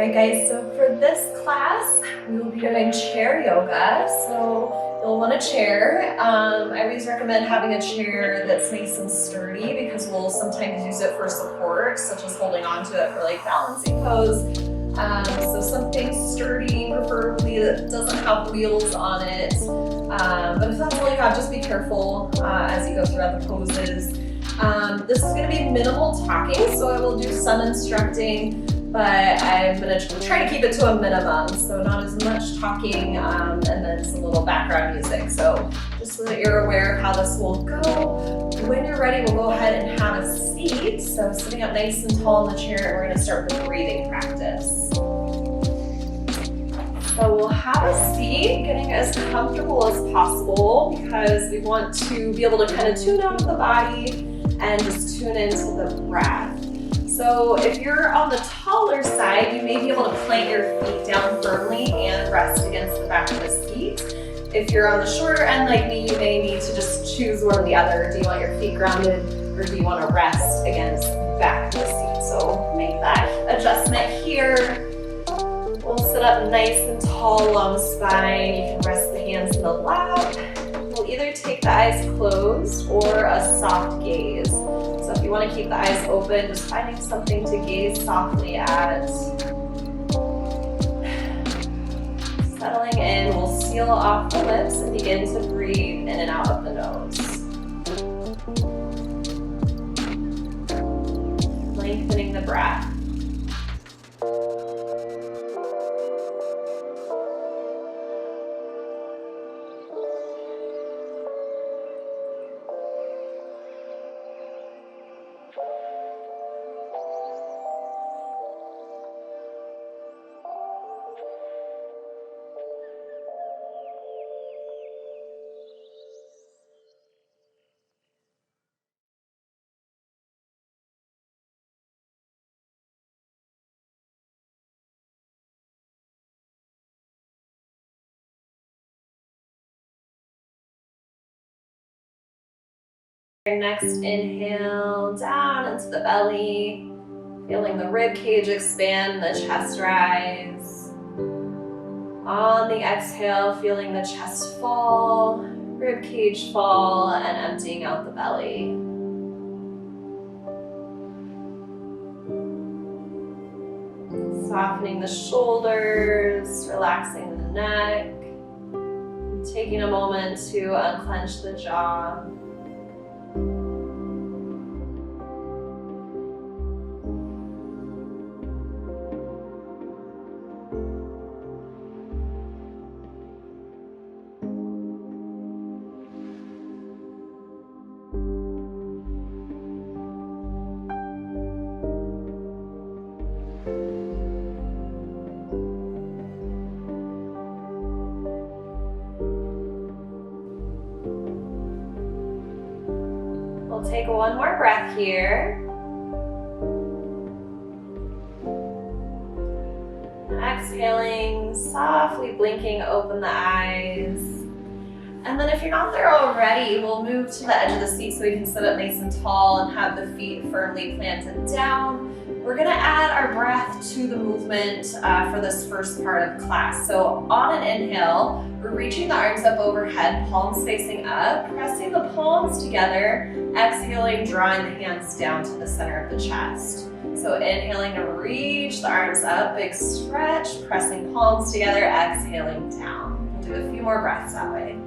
Alright guys, so for this class, we will be doing chair yoga. So you'll want a chair. I always recommend having a chair that's nice and sturdy because we'll sometimes use it for support, such as holding onto it for like balancing pose. So something sturdy, preferably that doesn't have wheels on it. But if that's all you have, just be careful as you go throughout the poses. This is going to be minimal talking, so I will do some instructing, but I'm going to try to keep it to a minimum, so not as much talking and then some little background music. So just so that you're aware of how this will go. When you're ready, we'll go ahead and have a seat. So sitting up nice and tall in the chair, and we're going to start with breathing practice. So we'll have a seat, getting as comfortable as possible because we want to be able to kind of tune out of the body and just tune into the breath. So if you're on the taller side, you may be able to plant your feet down firmly and rest against the back of the seat. If you're on the shorter end like me, you may need to just choose one or the other. Do you want your feet grounded or do you want to rest against the back of the seat? So make that adjustment here. We'll sit up nice and tall along the spine. You can rest the hands in the lap. We'll either take the eyes closed or a soft gaze. So if you want to keep the eyes open, just finding something to gaze softly at. Settling in, we'll seal off the lips and begin to breathe in and out of the nose. Lengthening the breath. Next, inhale down into the belly, feeling the rib cage expand, the chest rise. On the exhale, feeling the chest fall, rib cage fall, and emptying out the belly. Softening the shoulders, relaxing the neck, taking a moment to unclench the jaw. We'll take one more breath here. Exhaling, softly blinking open the eyes. And then if you're not there already, we'll move to the edge of the seat so we can sit up nice and tall and have the feet firmly planted down. We're gonna add our breath to the movement for this first part of class. So on an inhale, we're reaching the arms up overhead, palms facing up, pressing the palms together, exhaling, drawing the hands down to the center of the chest. So inhaling to reach the arms up, big stretch, pressing palms together, exhaling down. We'll do a few more breaths that way.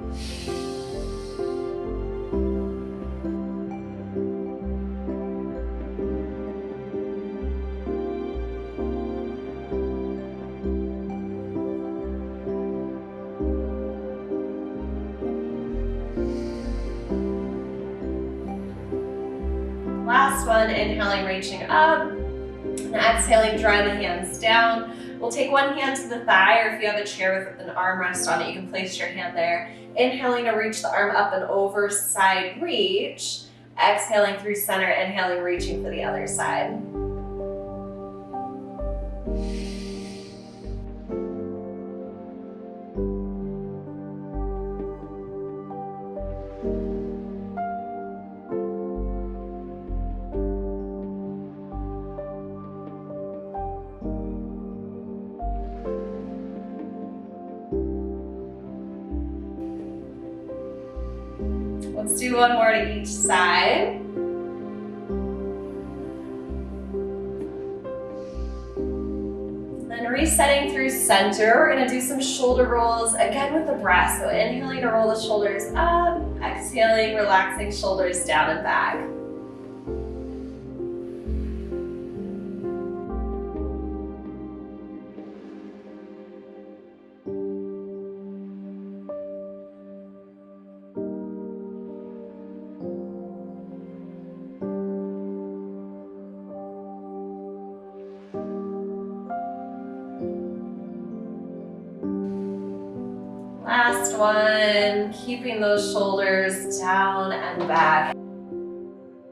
Last one, inhaling, reaching up, and exhaling, drawing the hands down. We'll take one hand to the thigh, or if you have a chair with an armrest on it, you can place your hand there. Inhaling to reach the arm up and over, side reach. Exhaling through center, inhaling, reaching for the other side. Let's do one more to each side. And then resetting through center, we're gonna do some shoulder rolls again with the breath. So inhaling to roll the shoulders up, exhaling, relaxing shoulders down and back. Last one, keeping those shoulders down and back.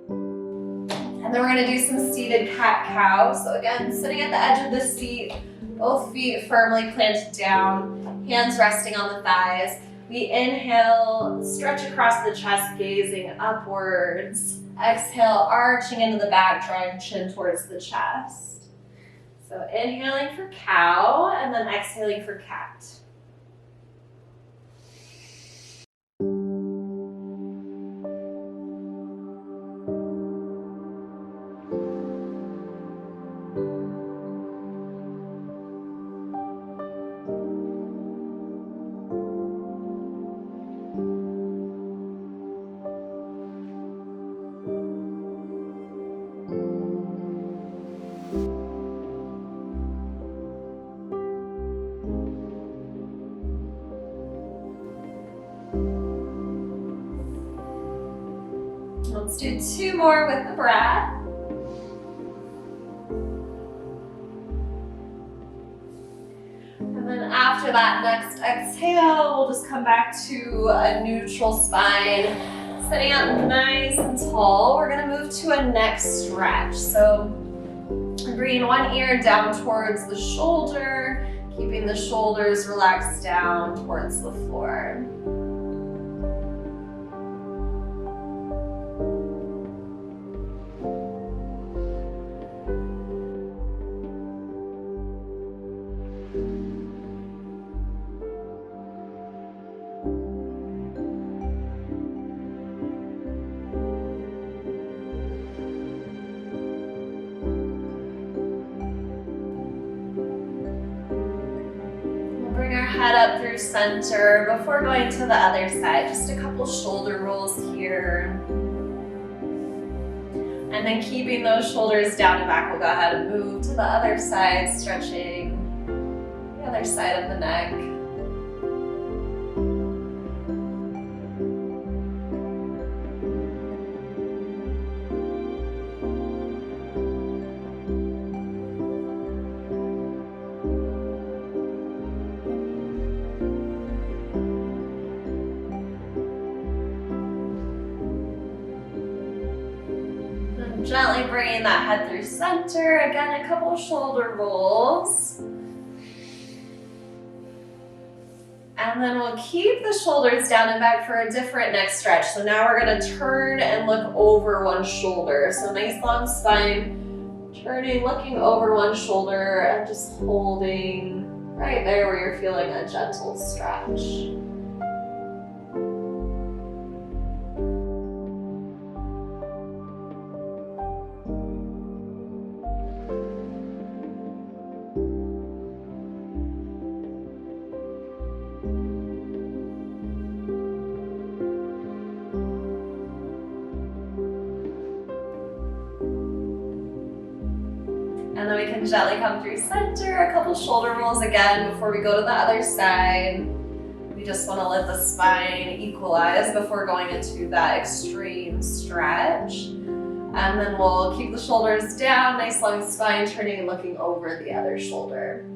And then we're gonna do some seated cat-cow. So again, sitting at the edge of the seat, both feet firmly planted down, hands resting on the thighs. We inhale, stretch across the chest, gazing upwards. Exhale, arching into the back, drawing chin towards the chest. So inhaling for cow, and then exhaling for cat. Let's do two more with the breath. And then after that next exhale, we'll just come back to a neutral spine. Sitting up nice and tall, we're gonna move to a neck stretch. So bringing one ear down towards the shoulder, keeping the shoulders relaxed down towards the floor. Head up through center before going to the other side. Just a couple shoulder rolls here. And then keeping those shoulders down and back, we'll go ahead and move to the other side, stretching the other side of the neck. Gently bringing that head through center. Again, a couple shoulder rolls. And then we'll keep the shoulders down and back for a different neck stretch. So now we're gonna turn and look over one shoulder. So nice long spine, turning, looking over one shoulder and just holding right there where you're feeling a gentle stretch. And then we can gently come through center, a couple shoulder rolls again before we go to the other side. We just want to let the spine equalize before going into that extreme stretch. And then we'll keep the shoulders down, nice long spine, turning and looking over the other shoulder.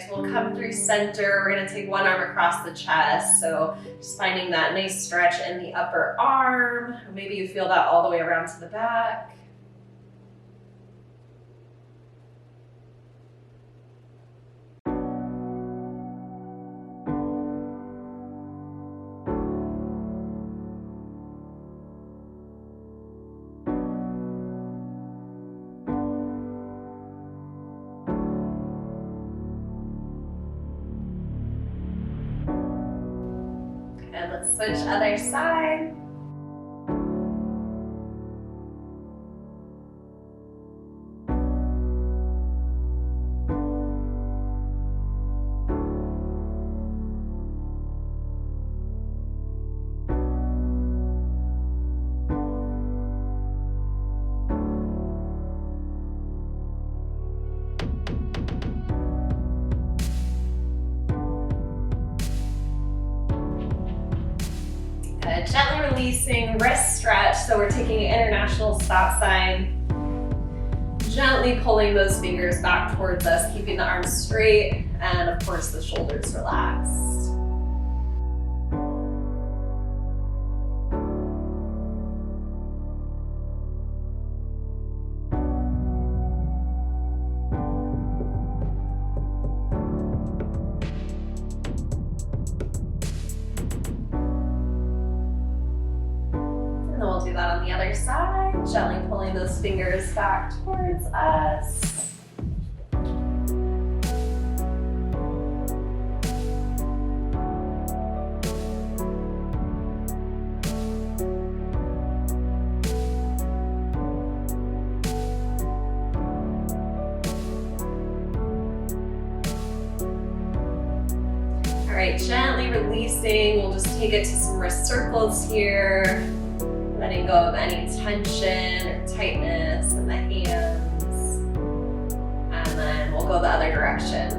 Perfect. We'll come through center. We're gonna take one arm across the chest. So just finding that nice stretch in the upper arm. Maybe you feel that all the way around to the back. And let's switch other side. Gently releasing, wrist stretch. So we're taking an international stop sign. Gently pulling those fingers back towards us, keeping the arms straight, and of course the shoulders relaxed. And then we'll do that on the other side, gently pulling those fingers back towards us. All right, gently releasing. We'll just take it to some wrist circles here. Letting go of any tension or tightness in the hands. And then we'll go the other direction.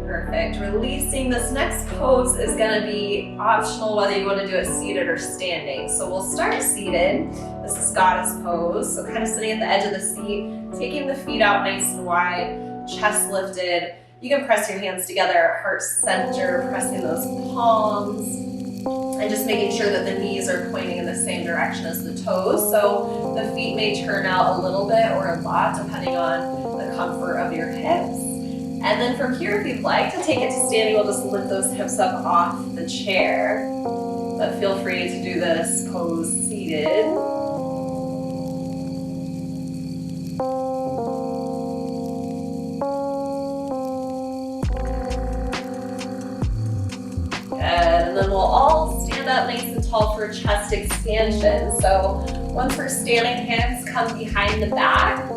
Perfect. Releasing. This next pose is going to be optional whether you want to do it seated or standing. So we'll start seated. This is goddess pose. So kind of sitting at the edge of the seat, taking the feet out nice and wide, chest lifted. You can press your hands together at heart center, pressing those palms, and just making sure that the knees are pointing in the same direction as the toes. So the feet may turn out a little bit or a lot depending on the comfort of your hips. And then from here, if you'd like to take it to standing, we'll just lift those hips up off the chair. But feel free to do this pose seated. And then we'll all stand up nice and tall for chest expansion. So once we're standing, hands come behind the back.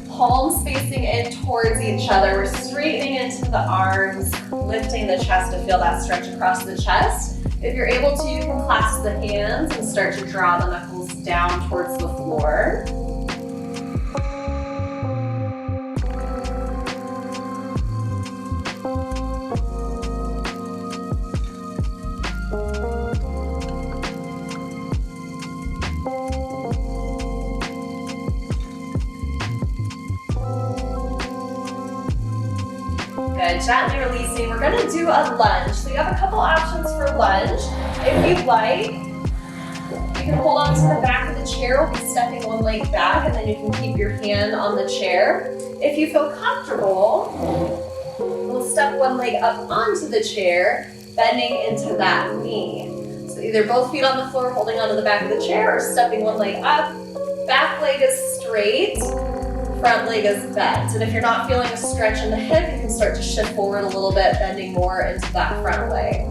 Palms facing in towards each other. We're straightening into the arms, lifting the chest to feel that stretch across the chest. If you're able to, you can clasp the hands and start to draw the knuckles down towards the floor. Good, gently releasing. We're gonna do a lunge. So you have a couple options for lunge. If you'd like, you can hold on to the back of the chair. We'll be stepping one leg back and then you can keep your hand on the chair. If you feel comfortable, we'll step one leg up onto the chair, bending into that knee. So either both feet on the floor holding onto the back of the chair or stepping one leg up. Back leg is straight. Front leg is bent. And if you're not feeling a stretch in the hip, you can start to shift forward a little bit, bending more into that front leg.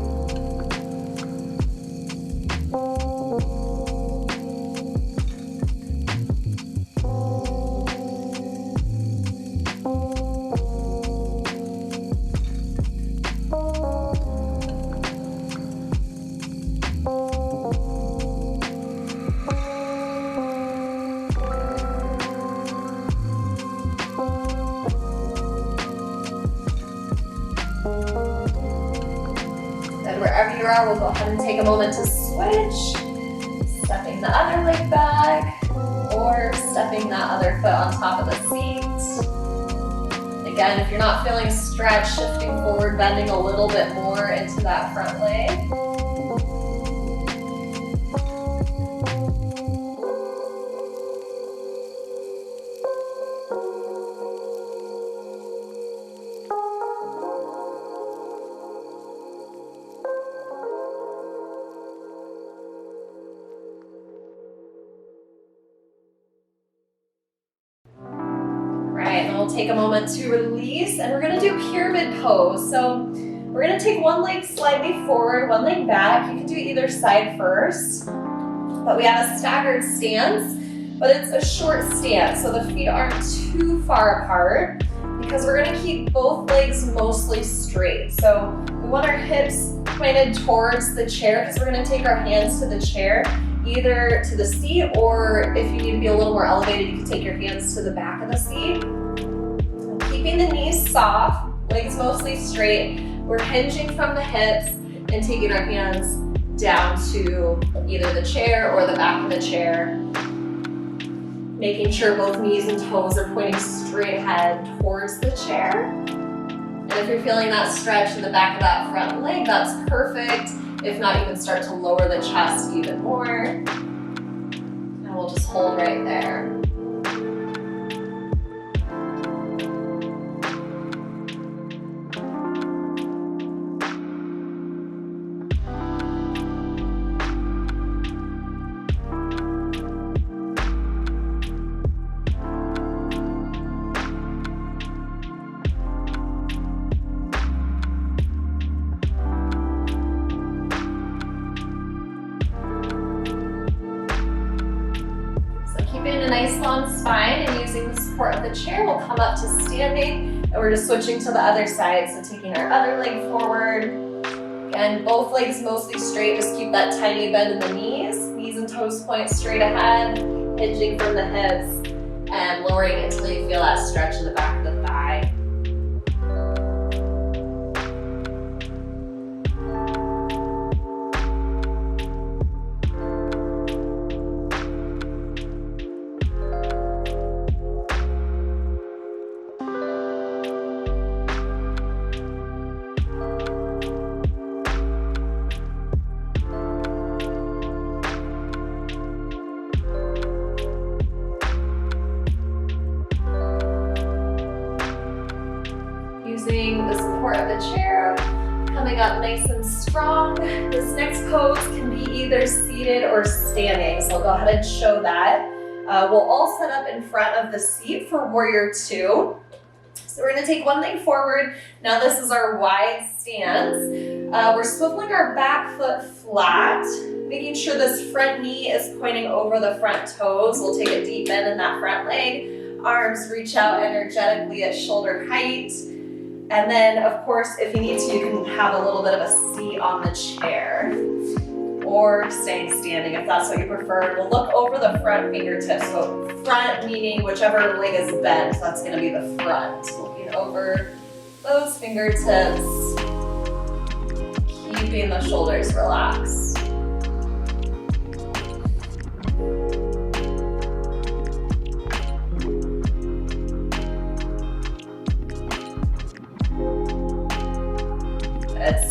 wherever you are, we'll go ahead and take a moment to switch. Stepping the other leg back, or stepping that other foot on top of the seat. Again, if you're not feeling stretch, shifting forward, bending a little bit more into that front leg. Take a moment to release, and we're going to do pyramid pose. So we're going to take one leg slightly forward, one leg back. You can do either side first, but we have a staggered stance, but it's a short stance, so the feet aren't too far apart because we're going to keep both legs mostly straight. So we want our hips pointed towards the chair because we're going to take our hands to the chair, either to the seat, or if you need to be a little more elevated, you can take your hands to the back of the seat. Keeping the knees soft, legs mostly straight. We're hinging from the hips and taking our hands down to either the chair or the back of the chair. Making sure both knees and toes are pointing straight ahead towards the chair. And if you're feeling that stretch in the back of that front leg, that's perfect. If not, you can start to lower the chest even more. And we'll just hold right there. A nice long spine, and using the support of the chair, we'll come up to standing, and we're just switching to the other side. So taking our other leg forward. Again, both legs mostly straight, just keep that tiny bend in the knees. Knees and toes point straight ahead, hinging from the hips, and lowering until you feel that stretch in the back of the thigh. Using the support of the chair, coming up nice and strong. This next pose can be either seated or standing, so I'll go ahead and show that. We'll all set up in front of the seat for Warrior 2. So we're going to take one leg forward. Now this is our wide stance. We're swiveling our back foot flat, making sure this front knee is pointing over the front toes. We'll take a deep bend in that front leg. Arms reach out energetically at shoulder height. And then, of course, if you need to, you can have a little bit of a seat on the chair or staying standing if that's what you prefer. We'll look over the front fingertips. So front meaning whichever leg is bent, so that's going to be the front. Looking over those fingertips, keeping the shoulders relaxed.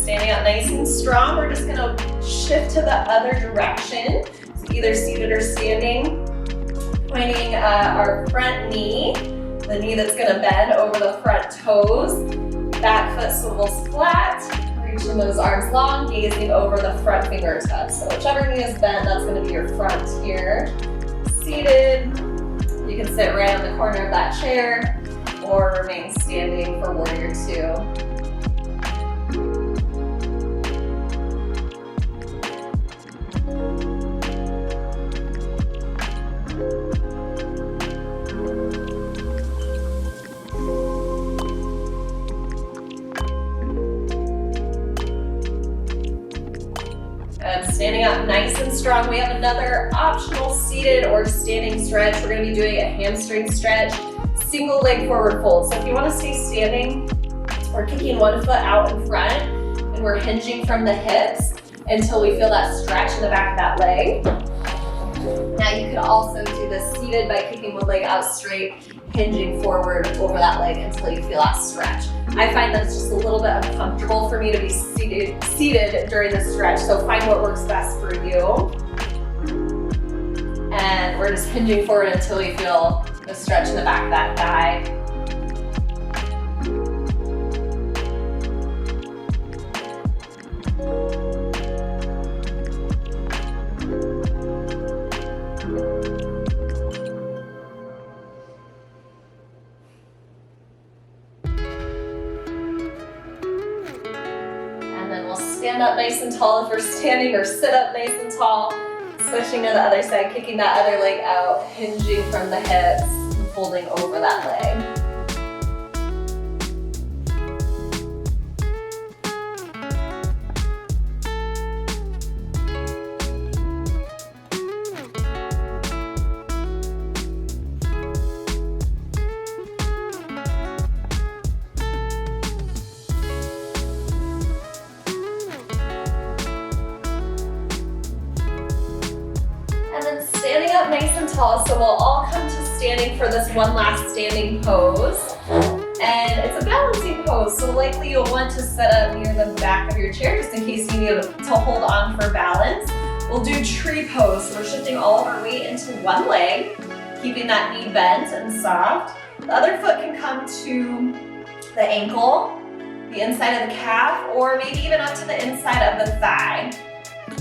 Standing up nice and strong, we're just going to shift to the other direction, so either seated or standing, pointing our front knee, the knee that's going to bend over the front toes, back foot swivels flat, reaching those arms long, gazing over the front fingertips. So whichever knee is bent, that's going to be your front here. Seated, you can sit right on the corner of that chair or remain standing for Warrior 2. Standing up nice and strong. We have another optional seated or standing stretch. We're going to be doing a hamstring stretch, single leg forward fold. So if you want to stay standing, we're kicking one foot out in front and we're hinging from the hips. until we feel that stretch in the back of that leg. Now you could also do this seated by keeping one leg out straight, hinging forward over that leg until you feel that stretch. I find that it's just a little bit uncomfortable for me to be seated during the stretch, so find what works best for you. And we're just hinging forward until we feel the stretch in the back of that thigh. And then we'll stand up nice and tall if we're standing, or sit up nice and tall. Switching to the other side, kicking that other leg out, hinging from the hips, and folding over that leg. Standing up nice and tall, so we'll all come to standing for this one last standing pose. And it's a balancing pose, so likely you'll want to set up near the back of your chair just in case you need to hold on for balance. We'll do tree pose, so we're shifting all of our weight into one leg, keeping that knee bent and soft. The other foot can come to the ankle, the inside of the calf, or maybe even up to the inside of the thigh.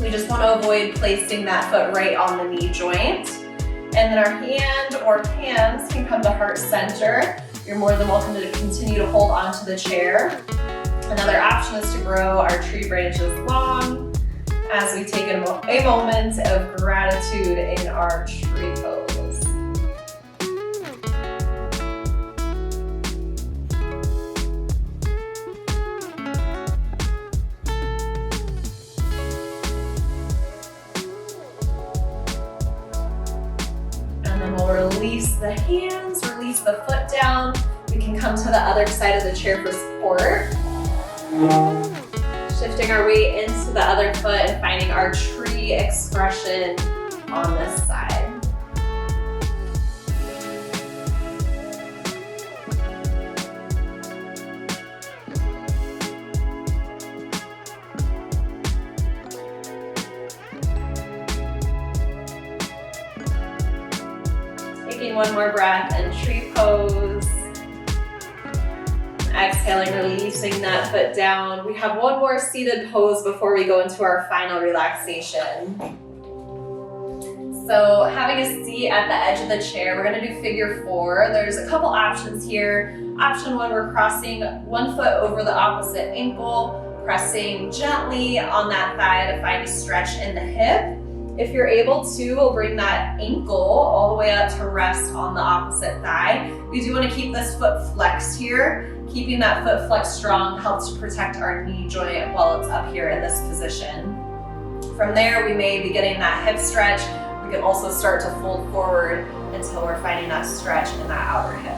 We just want to avoid placing that foot right on the knee joint. And then our hand or hands can come to heart center. You're more than welcome to continue to hold onto the chair. Another option is to grow our tree branches long as we take a moment of gratitude in our tree pose. Release the hands, release the foot down. We can come to the other side of the chair for support. Shifting our weight into the other foot and finding our tree expression on this side. Taking one more breath and tree pose. Exhaling, releasing that foot down. We have one more seated pose before we go into our final relaxation. So having a seat at the edge of the chair, we're gonna do figure four. There's a couple options here. Option one, we're crossing one foot over the opposite ankle, pressing gently on that thigh to find a stretch in the hip. If you're able to, we'll bring that ankle all the way up to rest on the opposite thigh. We do want to keep this foot flexed here. Keeping that foot flexed strong helps to protect our knee joint while it's up here in this position. From there, we may be getting that hip stretch. We can also start to fold forward until we're finding that stretch in that outer hip.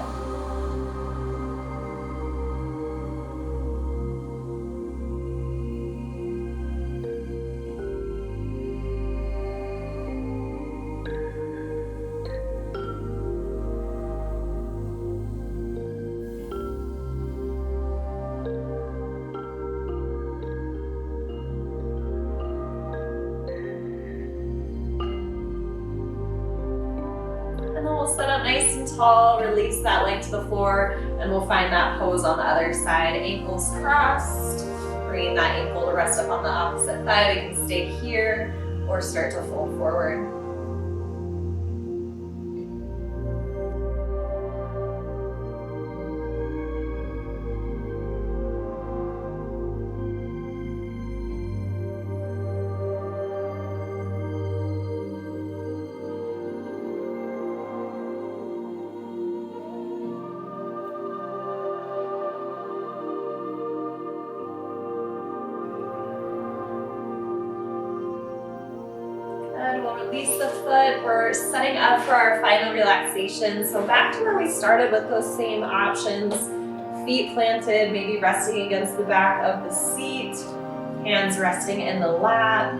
Sit up nice and tall, release that leg to the floor, and we'll find that pose on the other side. Ankles crossed, bringing that ankle to rest up on the opposite thigh. We can stay here or start to fold forward. And we'll release the foot. We're setting up for our final relaxation. So back to where we started with those same options. Feet planted, maybe resting against the back of the seat. Hands resting in the lap,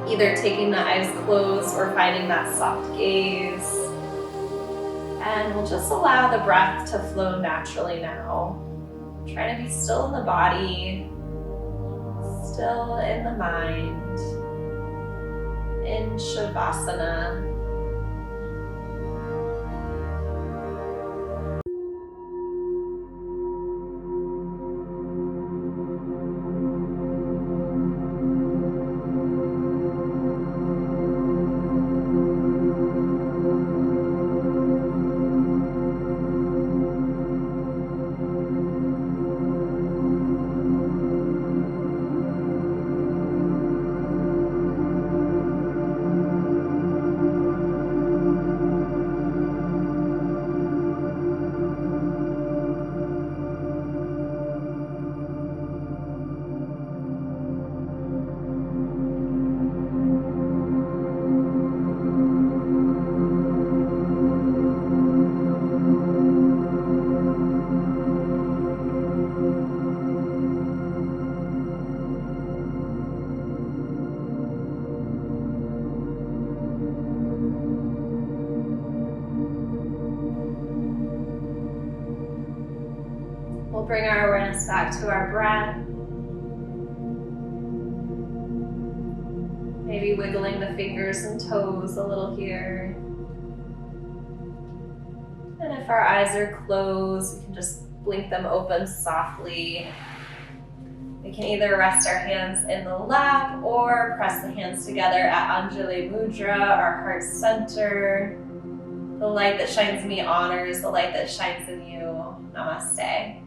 either taking the eyes closed or finding that soft gaze. And we'll just allow the breath to flow naturally now. Trying to be still in the body, still in the mind, in Shavasana. We'll bring our awareness back to our breath. Maybe wiggling the fingers and toes a little here. And if our eyes are closed, we can just blink them open softly. We can either rest our hands in the lap or press the hands together at Anjali Mudra, our heart center. The light that shines in me honors the light that shines in you. Namaste.